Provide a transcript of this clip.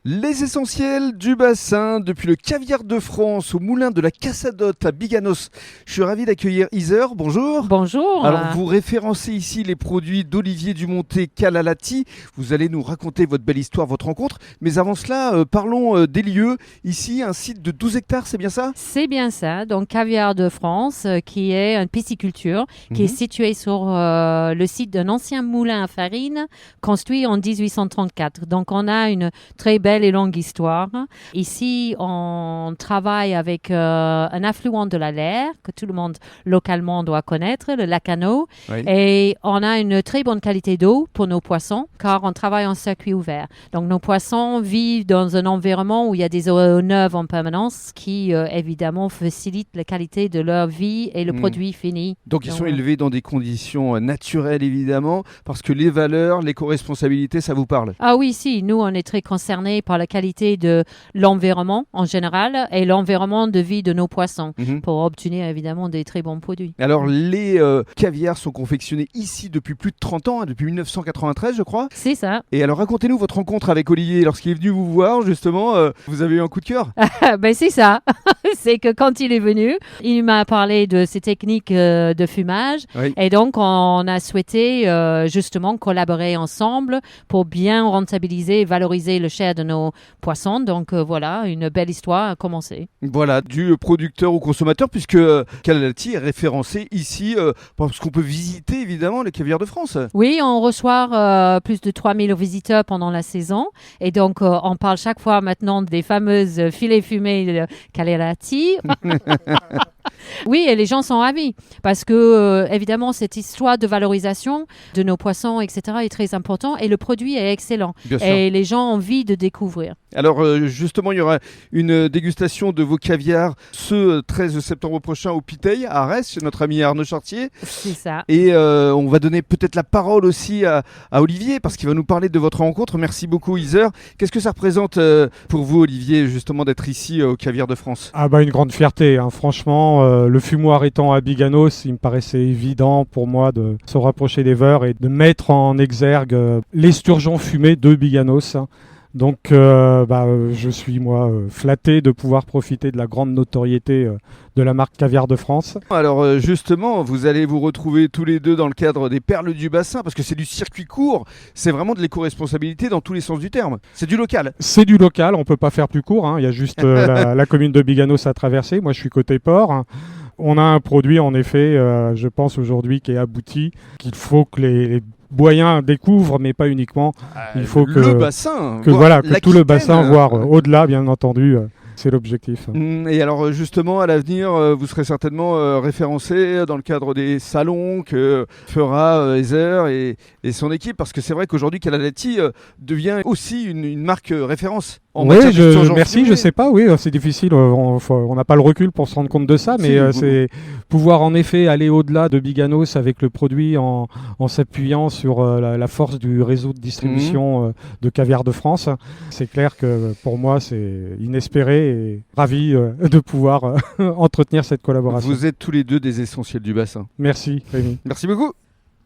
Les essentiels du bassin, depuis le caviar de France au moulin de la Cassadotte à Biganos. Je suis ravi d'accueillir Heather, bonjour. Bonjour. Alors vous référencez ici les produits d'Olivier Dumontet Calalati. Vous allez nous raconter votre belle histoire, votre rencontre. Mais avant cela, parlons des lieux. Ici, un site de 12 hectares, c'est bien ça? C'est bien ça. Donc, Caviar de France, qui est une pisciculture, qui est située sur le site d'un ancien moulin à farine construit en 1834. Donc, on a une très belle et longue histoire. Ici, on travaille avec un affluent de la Leyre, que tout le monde localement doit connaître, le lac Anneau. Oui. Et on a une très bonne qualité d'eau pour nos poissons, car on travaille en circuit ouvert. Donc, nos poissons vivent dans un environnement où il y a des eaux neuves en permanence qui, évidemment, facilitent la qualité de leur vie et le produit fini. Donc ils sont élevés dans des conditions naturelles, évidemment, parce que les valeurs, l'éco-responsabilité, ça vous parle? Ah oui, si. Nous, on est très concernés par la qualité de l'environnement en général et l'environnement de vie de nos poissons pour obtenir, évidemment, des très bons produits. Alors les caviars sont confectionnés ici depuis plus de 30 ans, depuis 1993, je crois. C'est ça. Et alors racontez-nous votre rencontre avec Olivier lorsqu'il est venu vous voir, justement, vous avez eu un coup de cœur? Ben c'est ça. C'est que quand il est venu, il m'a parlé de ses techniques de fumage. Oui. Et donc, on a souhaité justement collaborer ensemble pour bien rentabiliser et valoriser le chair de nos poissons. Donc, voilà, une belle histoire a commencé. Voilà, du producteur au consommateur, puisque Calalati est référencé ici, parce qu'on peut visiter évidemment les caviars de France. Oui, on reçoit plus de 3000 visiteurs pendant la saison. Et donc, on parle chaque fois maintenant des fameuses filets fumés de Calalati. Oui, et les gens sont ravis parce que, évidemment, cette histoire de valorisation de nos poissons, etc., est très importante et le produit est excellent. Bien sûr. Et les gens ont envie de découvrir. Alors justement, il y aura une dégustation de vos caviars ce 13 septembre prochain au Piteil, à Arès, chez notre ami Arnaud Chartier. C'est ça. Et on va donner peut-être la parole aussi à Olivier, parce qu'il va nous parler de votre rencontre. Merci beaucoup, Heather. Qu'est-ce que ça représente pour vous, Olivier, justement, d'être ici au Caviar de France? Ah bah une grande fierté, hein. Franchement, le fumoir étant à Biganos, il me paraissait évident pour moi de se rapprocher des veurs et de mettre en exergue l'esturgeon fumé de Biganos. Donc je suis moi flatté de pouvoir profiter de la grande notoriété de la marque Caviar de France. Alors justement, vous allez vous retrouver tous les deux dans le cadre des Perles du Bassin, parce que c'est du circuit court, c'est vraiment de l'éco-responsabilité dans tous les sens du terme. C'est du local. C'est du local, on ne peut pas faire plus court, hein. Il y a juste la commune de Biganos à traverser. Moi je suis côté port, hein. On a un produit en effet, je pense aujourd'hui, qui est abouti, qu'il faut que les Boyens découvrent, mais pas uniquement. Il faut que le bassin, que tout le bassin, voire au-delà, bien entendu. C'est l'objectif. Et alors justement, à l'avenir, vous serez certainement référencé dans le cadre des salons que fera Heather et son équipe, parce que c'est vrai qu'aujourd'hui Calalati devient aussi une marque référence. Oui, merci, je sais pas, oui, c'est difficile, on n'a pas le recul pour se rendre compte de ça, mais c'est pouvoir en effet aller au-delà de Biganos avec le produit en s'appuyant sur la force du réseau de distribution de Caviar de France. C'est clair que pour moi c'est inespéré et ravi de pouvoir entretenir cette collaboration. Vous êtes tous les deux des essentiels du bassin. Merci Rémi. Merci beaucoup.